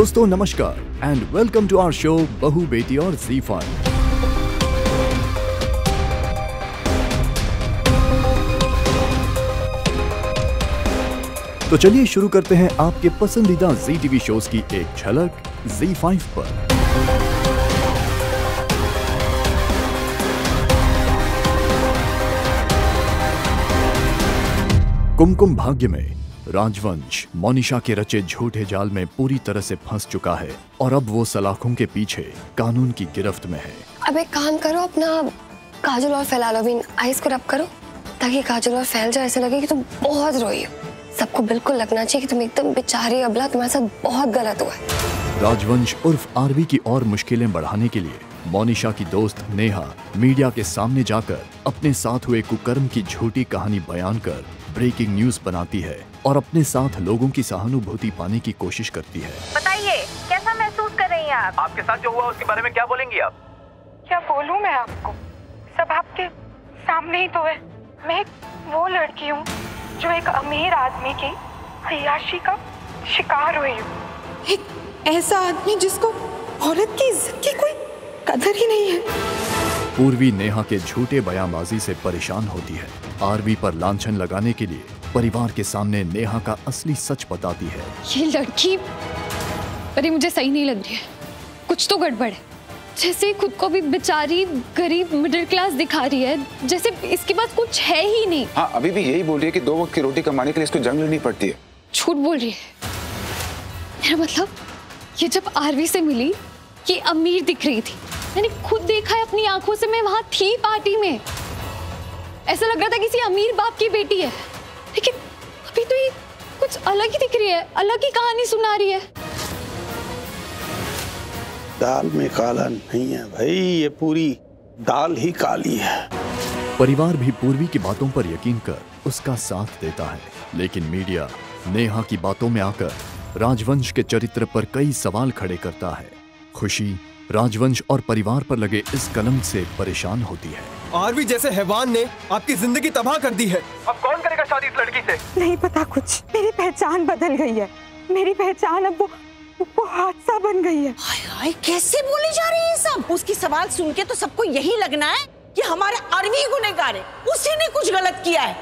दोस्तों नमस्कार and welcome to our show बहू बेटी और ZEE5। तो चलिए शुरू करते हैं आपके पसंदीदा जी टीवी शोज की एक झलक ZEE5 पर। कुमकुम भाग्य में राजवंश मोनिशा के रचे झूठे जाल में पूरी तरह से फंस चुका है और अब वो सलाखों के पीछे कानून की गिरफ्त में है। अब एक काम करो, अपना काजल और फैलालोविन आइस को रब करो ताकि काजल और फैल जाए, ऐसे लगे कि तुम बहुत रोई हो। सबको बिल्कुल लगना चाहिए कि तुम एकदम बेचारी अबला, तुम्हारे साथ बहुत गलत हुआ है। राजवंश उर्फ आरवी की और मुश्किलें बढ़ाने के लिए मोनिशा की दोस्त नेहा मीडिया के सामने जाकर अपने साथ हुए कुकर्म की झूठी कहानी बयान कर ब्रेकिंग न्यूज बनाती है और अपने साथ लोगों की सहानुभूति पाने की कोशिश करती है। बताइए कैसा महसूस कर रही हैं आप? आपके साथ जो हुआ उसके बारे में क्या बोलेंगी आप? क्या बोलूं मैं आपको, सब आपके सामने ही तो है। मैं वो लड़की हूँ जो एक अमीर आदमी की अय्याशी का शिकार हुई हूँ। एक ऐसा आदमी जिसको औरत की इज्जत की कोई कदर ही नहीं है। पूर्वी नेहा के झूठे बयानबाजी से परेशान होती है। आरवी पर लांछन लगाने के लिए परिवार के सामने नेहा का असली सच बताती है। ये लड़की अरे मुझे सही नहीं लग रही है, कुछ तो गड़बड़ है। जैसे खुद को भी बेचारी गरीब मिडिल क्लास दिखा रही है, जैसे इसके पास कुछ है ही नहीं। हाँ, अभी भी यही बोल रही है कि 2 वक्त की रोटी कमाने के लिए इसको जंग लेनी पड़ती है। झूठ बोल रही है। मेरा मतलब ये जब आरवी से मिली ये अमीर दिख रही थी, मैंने खुद देखा है अपनी आंखों से, मैं वहां थी पार्टी में। ऐसा लग रहा था किसी अमीर बाप की बेटी है, लेकिन अभी तो ये कुछ अलग ही दिख रही है, अलग ही कहानी सुना रही है। दाल में काला नहीं है भाई, ये पूरी दाल ही काली है। परिवार भी पूर्वी की बातों पर यकीन कर उसका साथ देता है, लेकिन मीडिया नेहा की बातों में आकर राजवंश के चरित्र पर कई सवाल खड़े करता है। खुशी राजवंश और परिवार पर लगे इस कलंक से परेशान होती है। आरवी जैसे हैवान ने आपकी जिंदगी तबाह कर दी है। अब कौन करेगा शादी इस लड़की से? नहीं पता कुछ, मेरी पहचान बदल गई है। मेरी पहचान अब वो हादसा बन गई है। हाय कैसे बोली जा रही है सब? उसकी सवाल सुन के तो सबको यही लगना है कि हमारे आरवी गुनहगार है, उसी ने कुछ गलत किया है।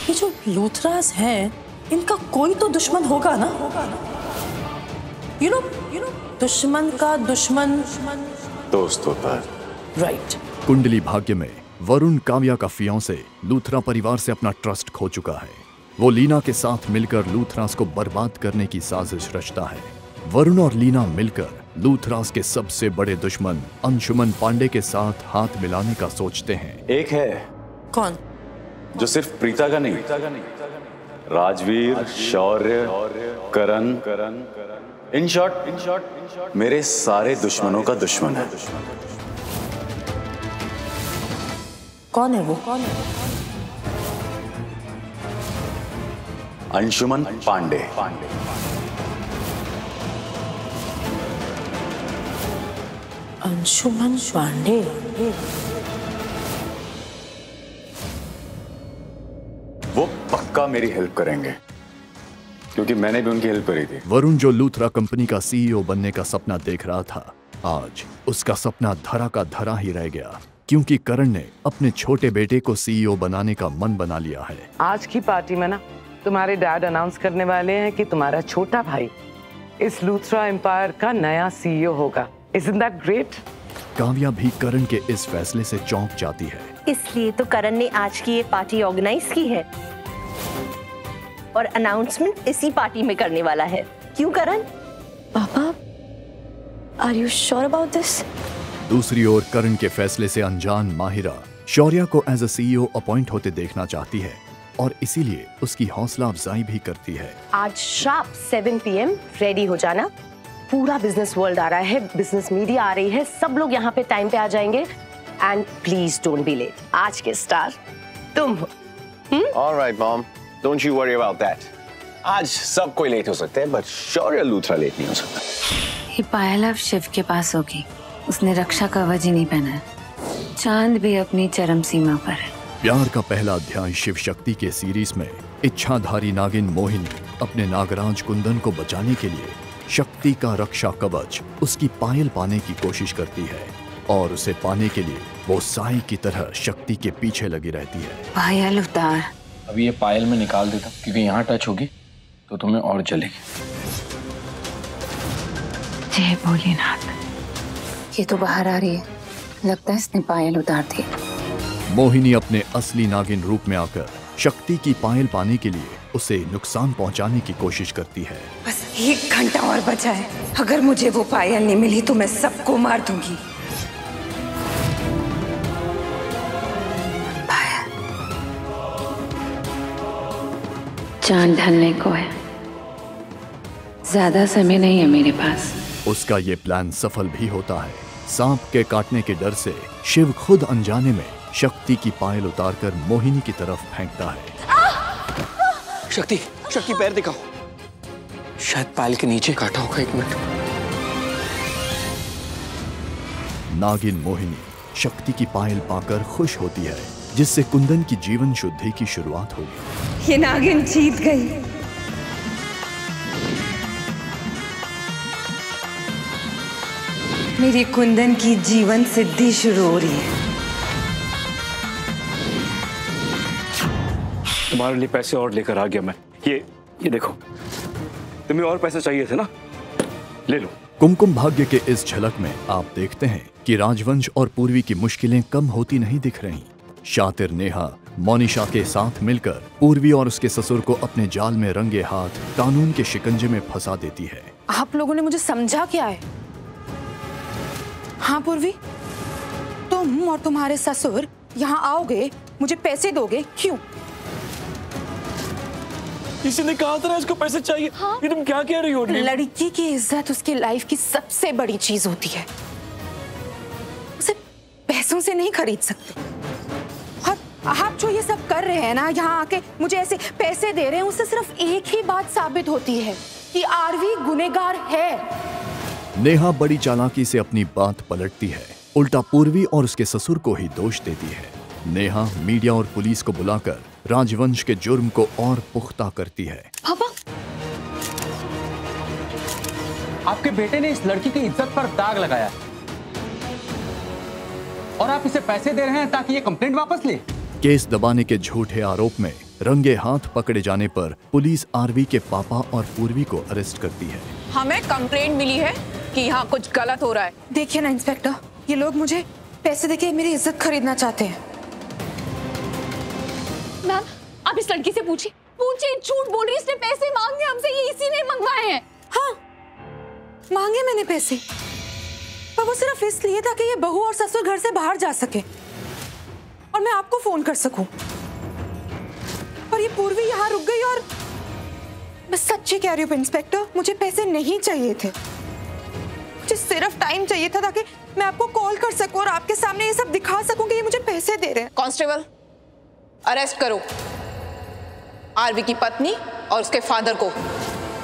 ये जो लूथरास हैं, इनका कोई तो दुश्मन होगा ना? यू नो दुश्मन का दुश्मन दोस्त होता है। राइट। कुंडली भाग्य में वरुण काव्या का फियांसे लूथरा परिवार से अपना ट्रस्ट खो चुका है। वो लीना के साथ मिलकर लूथरास को बर्बाद करने की साजिश रचता है। वरुण और लीना मिलकर लूथरास के सबसे बड़े दुश्मन अंशुमन पांडे के साथ हाथ मिलाने का सोचते हैं। एक है कौन जो सिर्फ प्रीता का नहीं, राजवीर, शौर्य, करण, इन शॉर्ट मेरे सारे दुश्मनों का दुश्मन है। कौन है वो? अंशुमन पांडे। अंशुमन पांडे। वो पक्का मेरी हेल्प करेंगे क्योंकि मैंने भी उनकी हेल्प करी थी। वरुण जो लूथरा कंपनी का CEO बनने का सपना देख रहा था, आज उसका सपना धरा का धरा ही रह गया, क्योंकि करण ने अपने छोटे बेटे को CEO बनाने का मन बना लिया है। आज की पार्टी में ना तुम्हारे डैड अनाउंस करने वाले हैं कि तुम्हारा छोटा भाई इस लूथरा एम्पायर का नया CEO होगा। Isn't that great? काव्या भी करण के इस फैसले से चौंक जाती है। इसलिए तो करण ने आज की ये पार्टी ऑर्गेनाइज की है और अनाउंसमेंट इसी पार्टी में करने वाला है। क्यों करण? पापा, are you sure about this? दूसरी ओर करण के फैसले से अनजान माहिरा शौर्या को एज अ CEO अपॉइंट होते देखना चाहती है और इसीलिए उसकी हौसला अफजाई भी करती है। आज शार्प 7 PM रेडी हो जाना। पूरा बिजनेस वर्ल्ड आ रहा है, बिजनेस मीडिया आ रही है, सब लोग यहाँ पे टाइम पे आ जाएंगे। And please don't be late. आज के स्टार तुम हो। Alright, Mom. Don't you worry about that. आज सब कोई लेट हो सकते हैं, बट शौर्य लूथरा लेट नहीं हो सकता। ये पायल अब शिव के पास होगी, उसने रक्षा कवच ही नहीं पहना है। चांद भी अपनी चरम सीमा पर है। प्यार का पहला अध्याय शिव शक्ति के सीरीज में इच्छाधारी नागिन मोहिनी अपने नागराज कुंदन को बचाने के लिए शक्ति का रक्षा कवच उसकी पायल पाने की कोशिश करती है और उसे पाने के लिए वो साई की तरह शक्ति के पीछे लगी रहती है। पायल उतार। अभी ये पायल में निकाल देता क्योंकि यहाँ टच होगी तो तुम्हें और जलेगी। जय भोलेनाथ। ये तो बाहर आ रही है, लगता है इसने पायल उतार दी। मोहिनी अपने असली नागिन रूप में आकर शक्ति की पायल पाने के लिए उसे नुकसान पहुंचाने की कोशिश करती है। बस 1 घंटा और बचा है, अगर मुझे वो पायल नहीं मिली तो मैं सबको मार दूंगी। चांद ढलने को है, ज्यादा समय नहीं है मेरे पास। उसका ये प्लान सफल भी होता है। सांप के काटने के डर से शिव खुद अनजाने में शक्ति की पायल उतारकर मोहिनी की तरफ फेंकता है। शक्ति, शक्ति पैर दिखाओ। शायद पायल के नीचे काटा होगा। 1 मिनट। नागिन मोहिनी शक्ति की पायल पाकर खुश होती है, जिससे कुंदन की जीवन शुद्धि की शुरुआत होगी। ये नागिन जीत गई। मेरी कुंदन की जीवन सिद्धि शुरू हो रही है। तुम्हारे लिए पैसे और लेकर आ गया मैं। ये देखो, तुम्हें और पैसे चाहिए थे ना, ले लो। कुमकुम भाग्य के इस झलक में आप देखते हैं कि राजवंश और पूर्वी की मुश्किलें कम होती नहीं दिख रही। शातिर नेहा मोनिशा के साथ मिलकर पूर्वी और उसके ससुर को अपने जाल में रंगे हाथ कानून के शिकंजे में फंसा देती है। आप लोगों ने मुझे समझा क्या है? हाँ पूर्वी, तुम और तुम्हारे ससुर यहाँ आओगे, मुझे पैसे दोगे, क्यों? किसी ने कहा था ना इसको पैसे चाहिए। हाँ? ये तुम क्या कह रही हो? लड़की की इज्जत उसकी लाइफ की सबसे बड़ी चीज होती है, उसे पैसों से नहीं खरीद सकते। और आप जो ये सब कर रहे हैं ना, यहाँ आके मुझे ऐसे पैसे दे रहे हैं, उससे सिर्फ एक ही बात साबित होती है कि आरवी गुनहगार है। नेहा बड़ी चालाकी से अपनी बात पलटती है, उल्टा पूर्वी और उसके ससुर को ही दोष देती है। नेहा मीडिया और पुलिस को बुलाकर राजवंश के जुर्म को और पुख्ता करती है। पापा, आपके बेटे ने इस लड़की की इज्जत पर दाग लगाया और आप इसे पैसे दे रहे हैं ताकि ये कंप्लेंट वापस ले। केस दबाने के झूठे आरोप में रंगे हाथ पकड़े जाने पर पुलिस आरवी के पापा और पूर्वी को अरेस्ट करती है। हमें कंप्लेंट मिली है कि यहाँ कुछ गलत हो रहा है। देखिए ना इंस्पेक्टर, ये लोग मुझे पैसे देके मेरी इज्जत खरीदना चाहते हैं। मैम, आप इस लड़की से पूछिए, झूठ बोल रही है, इसने पैसे मांगे हमसे, ये इसी ने मंगवाए हैं। हाँ, मांगे मैंने पैसे, पर वो सिर्फ इसलिए ताकि ये बहू और ससुर घर से बाहर जा सके और मैं आपको फोन कर सकूं। पर ये पूर्वी यहाँ रुक गई और मैं सच्ची कह रही हूँ इंस्पेक्टर, मुझे पैसे नहीं चाहिए थे, मुझे सिर्फ टाइम चाहिए था ताकि मैं आपको कॉल कर सकूं और आपके सामने ये सब दिखा सकूं कि ये मुझे पैसे दे रहे हैं। कांस्टेबल, अरेस्ट करो आरवी की पत्नी और उसके फादर को।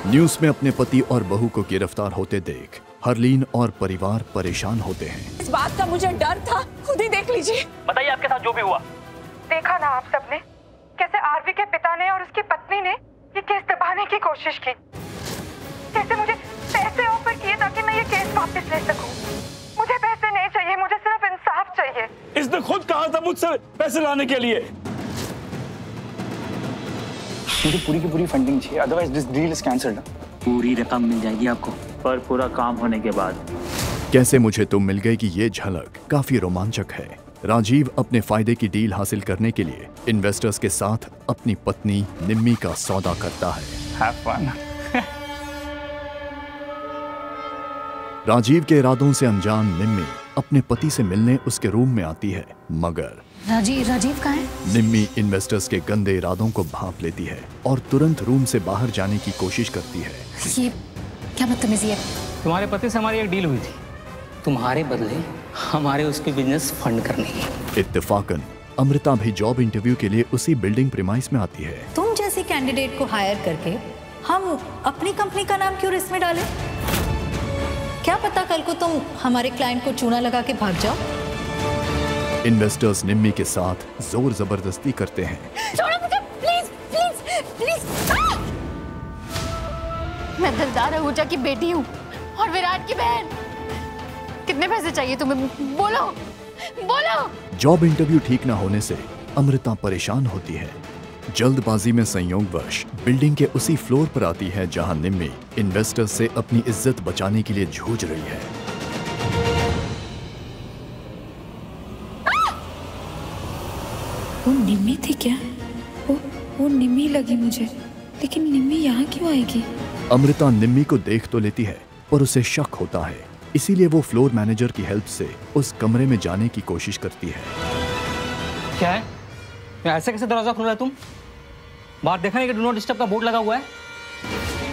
न्यूज में अपने पति और बहू को गिरफ्तार होते देख हरलीन और परिवार परेशान होते हैं। इस बात का मुझे डर था, खुद ही देख लीजिए। बताइए आपके साथ जो भी हुआ। देखा ना आप सबने कैसे आरवी के पिता ने और उसकी पत्नी ने ये केस दबाने की कोशिश की, कैसे मुझे पैसे ऑफर किए ताकि मैं ये केस वापस ले सकूं। मुझे पैसे नहीं चाहिए, मुझे सिर्फ इंसाफ चाहिए। इसने खुद कहा था मुझसे पैसे लाने के लिए। मुझे पूरी की पूरी फंडिंग चाहिए, otherwise this deal is cancelled. पूरी रकम मिल जाएगी आपको, पर पूरा काम होने के बाद। कैसे मुझे तुम मिल गई कि ये झलक काफी रोमांचक है। राजीव अपने फायदे की डील हासिल करने के लिए इन्वेस्टर्स के साथ अपनी पत्नी निम्मी का सौदा करता है। Have fun. राजीव के इरादों से अनजान निम्मी अपने पति से मिलने उसके रूम में आती है, मगर राजीव कहाँ है? निम्मी इन्वेस्टर्स के गंदे इरादों को भांप लेती है और तुरंत रूम से बाहर जाने की कोशिश करती है। ये क्या बदतमीजी है? तुम्हारे पति से हमारी एक डील हुई थी, तुम्हारे बदले हमारे उसके बिजनेस फंड करने की। इत्तेफाकन अमृता भी जॉब इंटरव्यू के लिए उसी बिल्डिंग प्रीमाइस में आती है। तुम जैसे कैंडिडेट को हायर करके हम अपनी कंपनी का नाम क्यों रिस्क में डालें? क्या पता कल को तुम हमारे क्लाइंट को चूना लगा के भाग जाओ। इन्वेस्टर्स निम्मी के साथ जोर जबरदस्ती करते हैं। छोड़ो मुझे, प्लीज प्लीज प्लीज। मैं दिलदार आहूजा की बेटी हूँ और विराट की बहन। कितने पैसे चाहिए तुम्हें? बोलो बोलो। जॉब इंटरव्यू ठीक ना होने से अमृता परेशान होती है। जल्दबाजी में संयोगवश बिल्डिंग के उसी फ्लोर पर आती है जहां निम्मी इन्वेस्टर्स से अपनी इज्जत बचाने के लिए जूझ रही है। वो निम्मी थी क्या? वो निम्मी लगी मुझे, लेकिन निम्मी यहाँ क्यों आएगी? अमृता निम्मी को देख तो लेती है पर उसे शक होता है, इसीलिए वो फ्लोर मैनेजर की हेल्प से उस कमरे में जाने की कोशिश करती है। क्या है? ऐसे कैसे दरवाजा खोल रहा है तुम? बाहर देखा नहीं कि डू नॉट डिस्टर्ब का बोर्ड लगा हुआ है?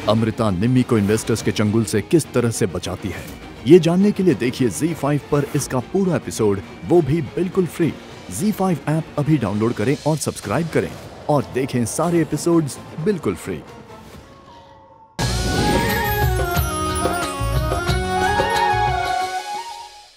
अमृता निम्मी को इन्वेस्टर्स के चंगुल से किस तरह से बचाती है, ये जानने के लिए देखिए ZEE5 पर इसका पूरा एपिसोड, वो भी बिल्कुल फ्री। ZEE5 ऐप अभी डाउनलोड करें और सब्सक्राइब करें और देखें सारे एपिसोड्स बिल्कुल फ्री।